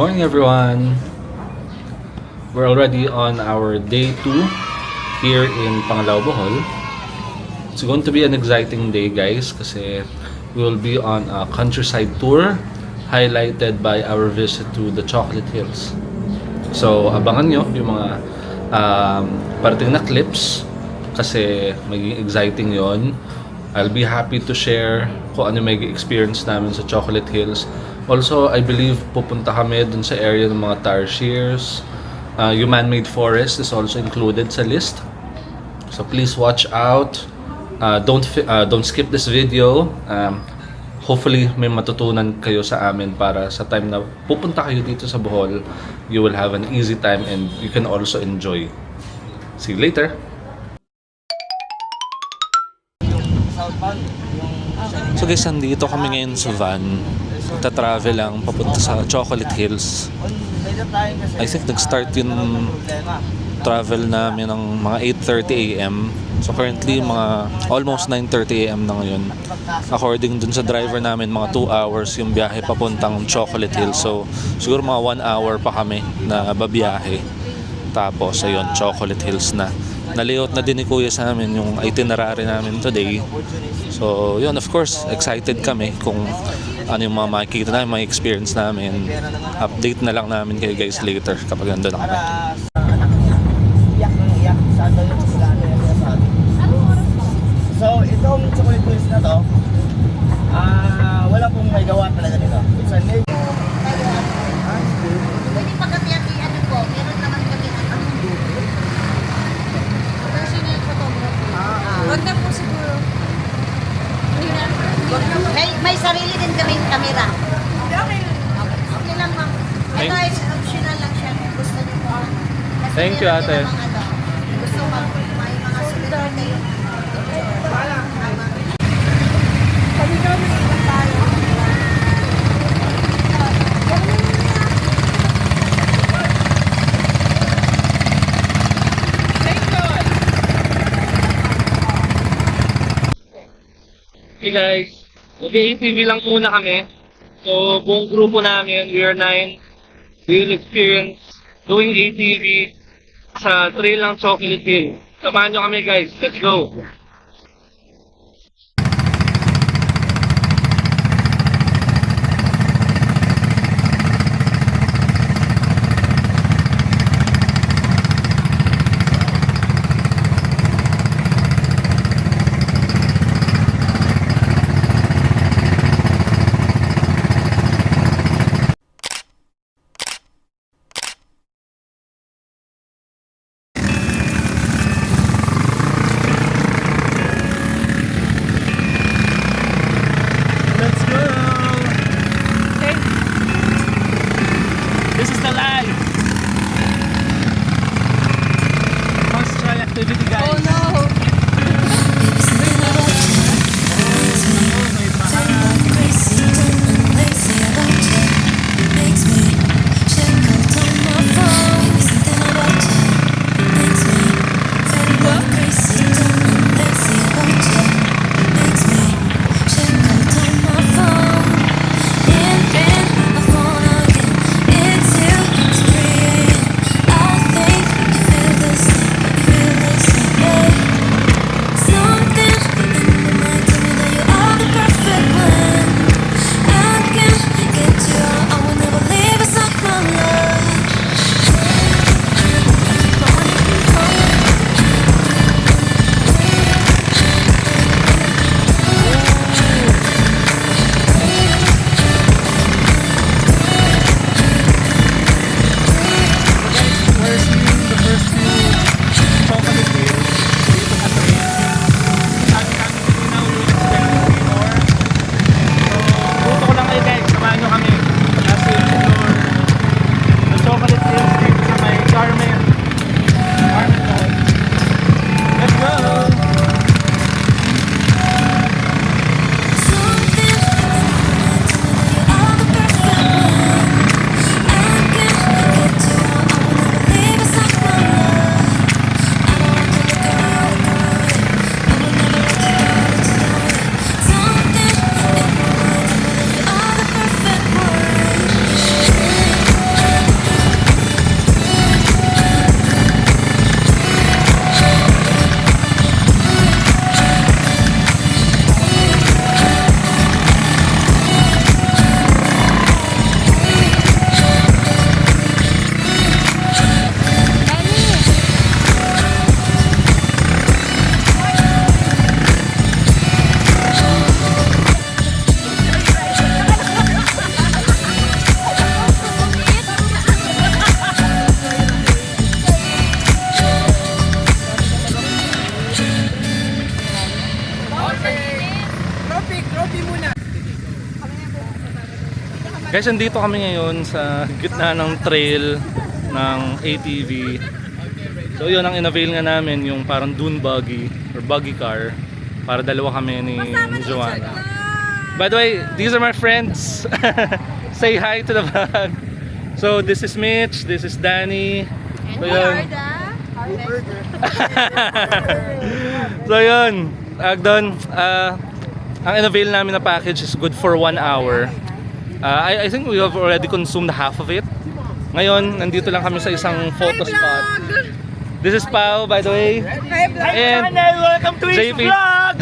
Morning everyone! We're already on our day 2 here in Panglao, Bohol. It's going to be an exciting day guys kasi we will be on a countryside tour highlighted by our visit to the Chocolate Hills. So abangan nyo yung mga parating na clips kasi magiging exciting yon. I'll be happy to share kung ano may experience namin sa Chocolate Hills. Also, I believe pupunta kami dun sa area ng mga tarsiers. Yung man-made forest is also included sa list. So please watch out. Don't skip this video. Hopefully may matutunan kayo sa amin para sa time na pupunta kayo dito sa Bohol, you will have an easy time and you can also enjoy. See you later. So guys, nandito kami ngayon sa van. Travel lang papunta sa Chocolate Hills. I think nag-start yung travel namin ng mga 8:30 AM. So currently mga almost 9:30 AM na ngayon. According dun sa driver namin, mga 2 hours yung biyahe papuntang Chocolate Hills. So siguro mga 1 hour pa kami na babiyahe. Tapos ayun, Chocolate Hills na. Na-layout na din ni Kuya sa amin yung itinerary namin today. So yun, of course, excited kami kung ano yung mga makikita namin, mga experience namin. Update na lang namin kayo guys later kapag nandun na kami. So itong Chocolate Hills na to, wala pong may gawa talaga nito. It's a new... Pwede pagkati-atian po, meron naman kami ang personal photography. Wag na po siguro. May sarili din kaming camera. Okay lang ma'am. Ito ay optional lang siya kung gusto niyo po. Kasi Thank you, meron ate. din namang gusto may mga sulit kayo. Hey guys, mag-ATV lang muna kami. So, buong grupo namin, we are 9. We will experience doing ATV sa trail ng Chocolate Hill. Samahan nyo kami guys, let's go! Guys, andito kami ngayon sa gitna ng trail ng ATV. So yun ang inavail nga namin, yung parang dune buggy or buggy car, para dalawa kami ni Joanna. By the way, these are my friends. Say hi to the vlog. So this is Mitch, this is Danny. So yun. So yun, Agdon, ang inavail namin na package is good for 1 hour. I think we have already consumed half of it. Ngayon, nandito lang kami sa isang photo spot. This is Pao, by the way. And welcome to JP. vlog!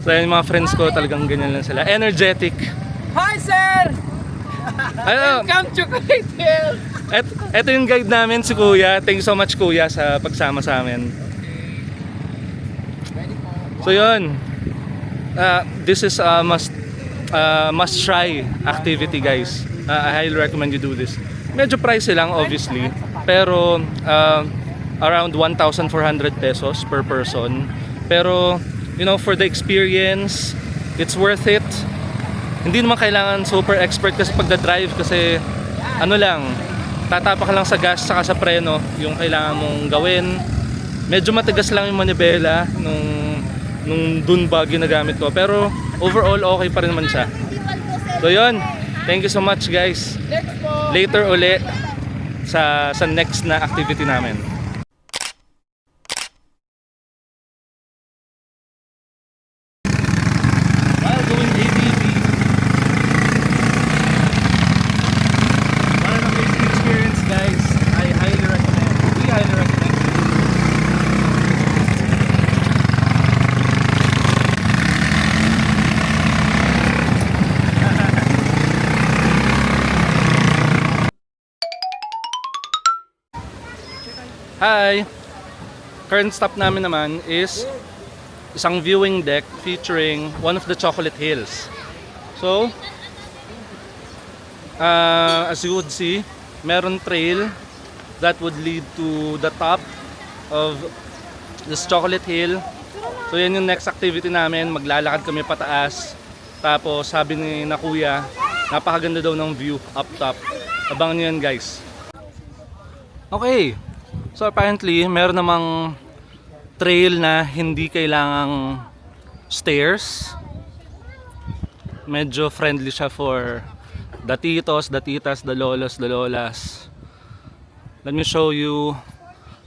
So yung mga friends ko, talagang ganyan lang sila. Energetic. Hi, sir! Ano? Welcome to Kuwait Hill! Ito yung guide namin, si Kuya. Thank you so much, Kuya, sa pagsama sa amin. So yun. This is a must try activity, guys. I highly recommend you do this. Medyo pricey lang, obviously, pero around 1,400 pesos per person. Pero you know, for the experience, it's worth it. Hindi naman kailangan super expert kasi pagda-drive, kasi ano lang, tatapak lang sa gas saka sa preno yung kailangan mong gawin. Medyo matigas lang yung manibela nung dune buggy na gamit ko, pero overall okay pa rin naman siya. So yun, thank you so much, guys. Later uli sa next na activity namin. While doing ATV, what an amazing experience, guys. I highly recommend. We highly recommend. Hi! Current stop namin naman is isang viewing deck featuring one of the Chocolate Hills. So, as you would see, meron trail that would lead to the top of this Chocolate Hill. So yan yung next activity namin, maglalakad kami pataas. Tapos sabi ni na Kuya, napakaganda daw ng view up top. Abangan nyo yan, guys. Okay. So apparently, meron namang trail na hindi kailangang stairs. Medyo friendly siya for the titos, the titas, the lolos, the lolas. Let me show you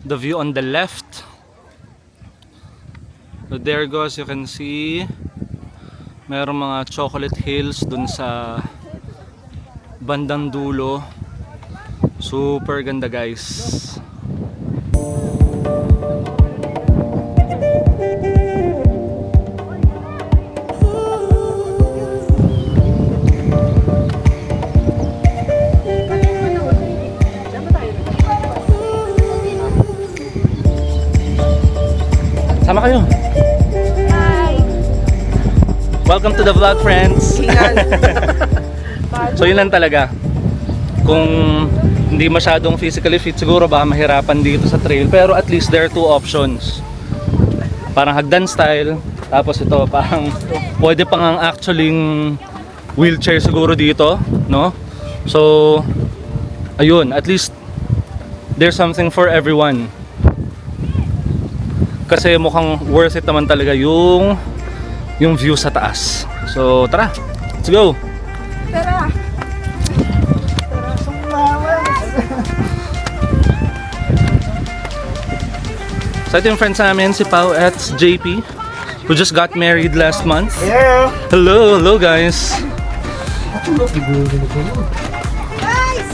the view on the left. So there goes, you can see meron mga chocolate hills dun sa bandang dulo. Super ganda, guys. Sama kayo. Hi! Welcome to the vlog, friends. So yun lang talaga. Kung hindi masyadong physically fit, siguro baka mahirapan dito sa trail. Pero at least there are two options. Parang hagdan style. Tapos ito, parang pwede pang ang actually wheelchair siguro dito, no? So, ayun, at least there's something for everyone. Kasi mukhang worth it naman talaga yung view sa taas. So tara, let's go! Tara! So ito yung friends namin, si Pao at JP, who just got married last month. Yeah! Hello, hello guys! Guys!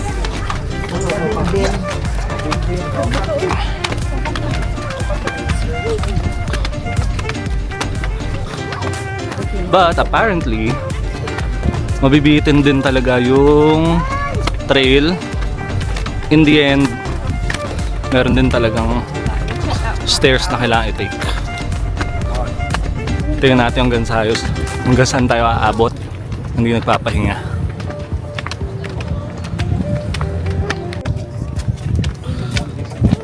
But apparently, mabibitin din talaga yung trail. In the end, meron din talagang stairs na kailangan i-take. Tingnan natin hanggang sa ayos. Hanggang saan tayo aabot. Hindi nagpapahinga.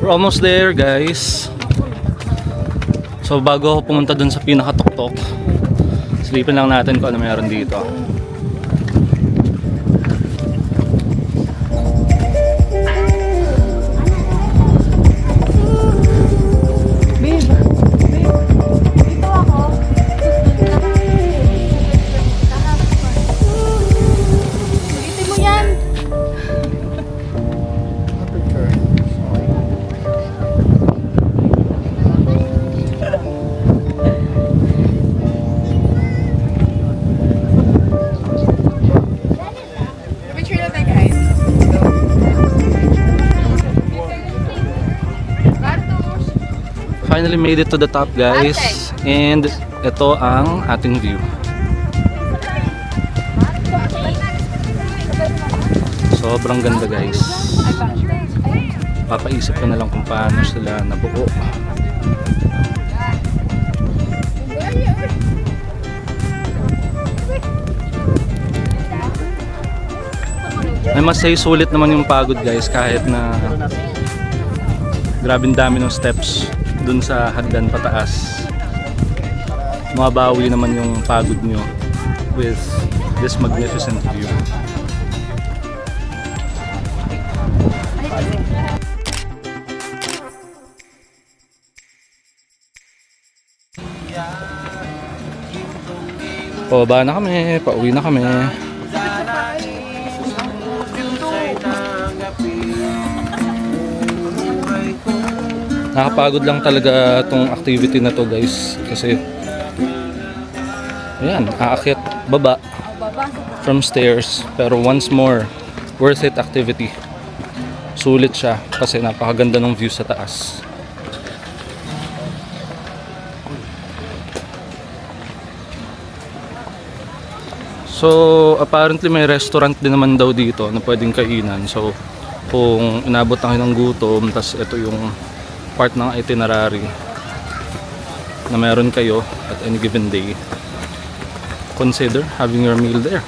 We're almost there, guys. So bago ako pumunta dun sa pinakatuktok, Silipin lang natin kung ano meron dito. Dito ako. Ulitin mo yan. Picture na tayo, guys. Finally made it to the top, guys. And ito ang ating view. Sobrang ganda, guys. Papaisip ka na lang kung paano sila nabuo. I must say, sulit naman yung pagod, guys, kahit na grabing dami ng steps dun sa hagdan pataas. Mababawi naman yung pagod nyo with this magnificent view. Pababa na kami, pauwi na kami. Nakapagod lang talaga tong activity na to, guys, kasi ayan, aakyat baba from stairs, pero once more worth it activity. Sulit siya kasi napakaganda ng view sa taas. So apparently may restaurant din naman daw dito na pwedeng kainan. So kung inabot na kayo ng gutom, tas ito yung part ng itinerary na meron kayo at any given day, consider having your meal there.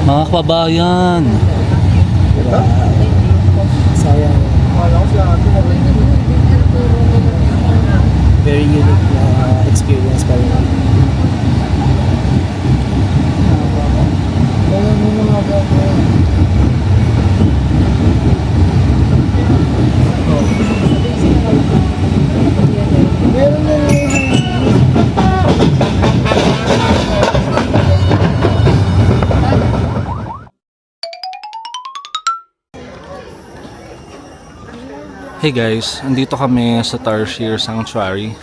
Mga kababayan, Sayang. Very unique na experience pa rin. hey guys, andito kami sa Tarsier Sanctuary.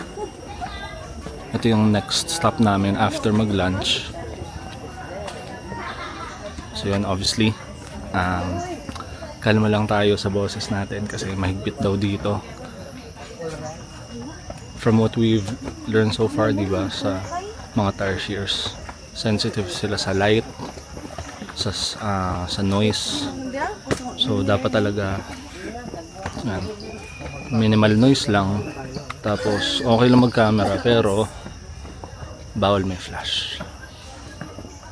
Ito yung next stop namin after mag-lunch. So yun, obviously kalma lang tayo sa boses natin kasi mahigpit daw dito. From what we've learned so far, diba, sa mga Tarsiers, sensitive sila sa light, sa noise. So dapat talaga yan, minimal noise lang, tapos okay lang mag-camera pero bawal may flash.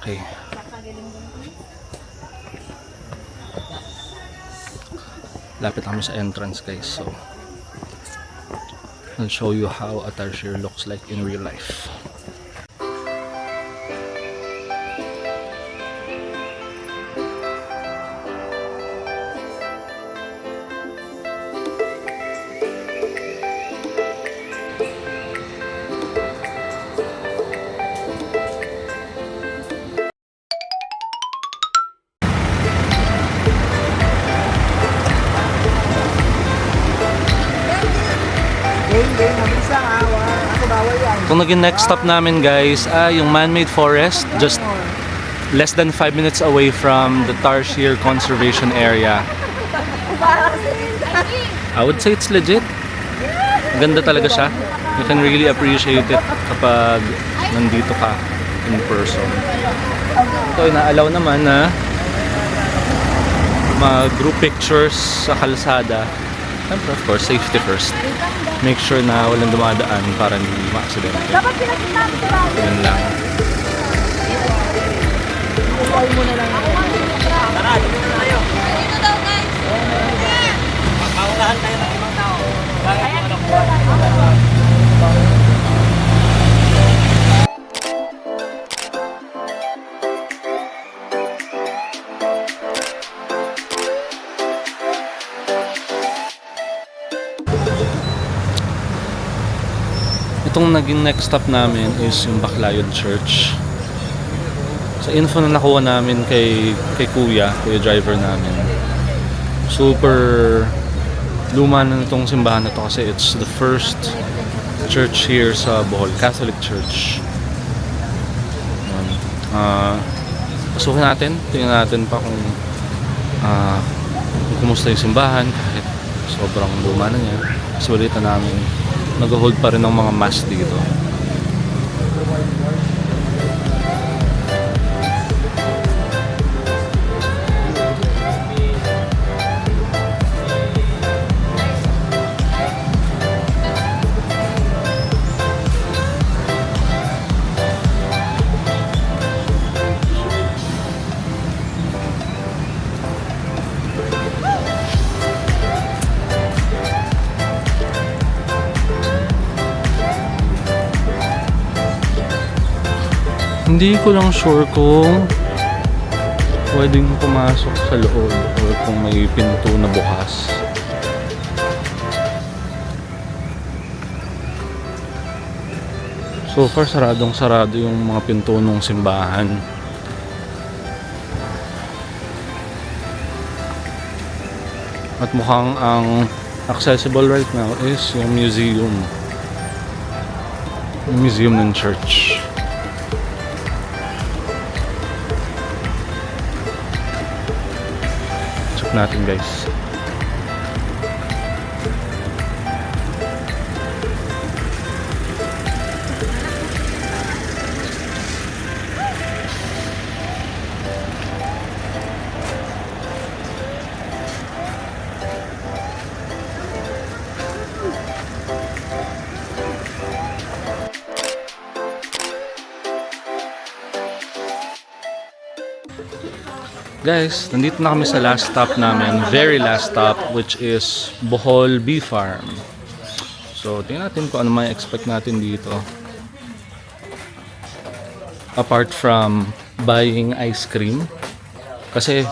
Okay. Lapit kami sa entrance, guys, so I'll show you how a tarsier looks like in real life. Kung naging next stop namin, guys, yung man-made forest, just less than 5 minutes away from the Tarsier Conservation Area. I would say it's legit. Ganda talaga siya. You can really appreciate it kapag nandito ka in person. Ito, ina-allow naman na mag-group pictures sa kalsada. Siyempre, of course, safety first. Make sure na walang dumadaan para hindi ma-accident. Dapat pinag-sinabi ko lang. Ganun lang. Dito daw, guys. Paunahan tayo ng ibang tao. Bakit ano? Itong naging next stop namin is yung Baclayod Church. Sa info na nakuha namin kay kuya driver namin, super luma na itong simbahan na to kasi it's the first church here sa Bohol, Catholic Church. Pasukin natin, tingnan natin pa kung kumusta yung simbahan kahit sobrang luma na niya. Kasi balita namin nag-hold pa rin ng mga mass dito. Hindi ko lang sure kung pwedeng pumasok sa loob or kung may pinto na bukas. So far, saradong-sarado yung mga pinto ng simbahan. At mukhang ang accessible right now is yung museum. Yung museum ng church. Natin guys. Guys, nandito na kami sa last stop namin, very last stop, which is Bohol Bee Farm. So, tingnan natin kung ano may expect natin dito. Apart from buying ice cream. Kasi,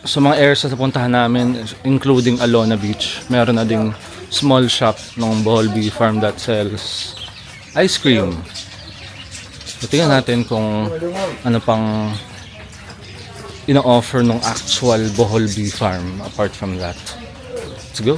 sa mga areas na napuntahan namin, including Alona Beach, meron na ding small shop ng Bohol Bee Farm that sells ice cream. So, tingnan natin kung ano pang ino-offer ng actual Bohol Bee Farm apart from that. Let's go!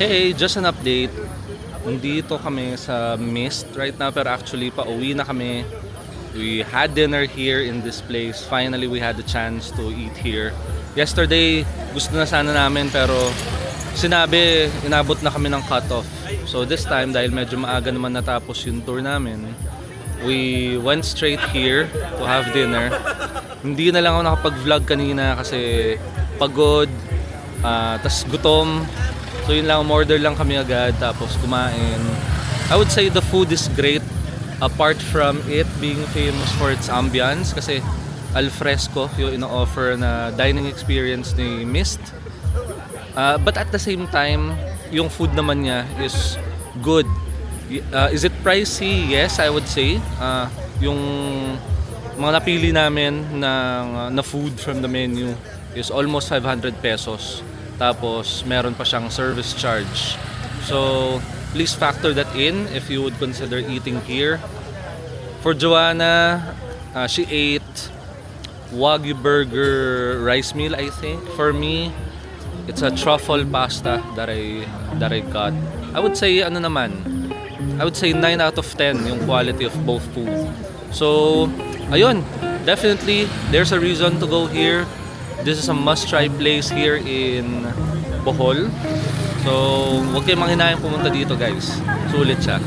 Hey, just an update. Nandito kami sa Mist right now pero actually pauwi na kami. We had dinner here in this place. Finally, we had the chance to eat here. Yesterday, gusto na sana namin pero sinabi, inabot na kami ng cut-off. So this time, dahil medyo maaga naman natapos yung tour namin, we went straight here to have dinner. Hindi na lang ako nakapag-vlog kanina kasi pagod, tas gutom. So yun lang, order lang kami agad tapos kumain. I would say the food is great apart from it being famous for its ambience kasi al fresco yung ino-offer na dining experience ni Mist. But at the same time, yung food naman niya is good. Is it pricey? Yes, I would say. Yung mga napili namin na food from the menu is almost 500 pesos. Tapos meron pa siyang service charge. So please factor that in if you would consider eating here. For Joanna, she ate Wagyu burger rice meal, I think. For me, it's a truffle pasta that I got. I would say 9 out of 10 yung quality of both food. So, ayun, definitely there's a reason to go here. This is a must-try place here in Bohol. So, huwag kayong manghinayang pumunta dito, guys. Sulit siya.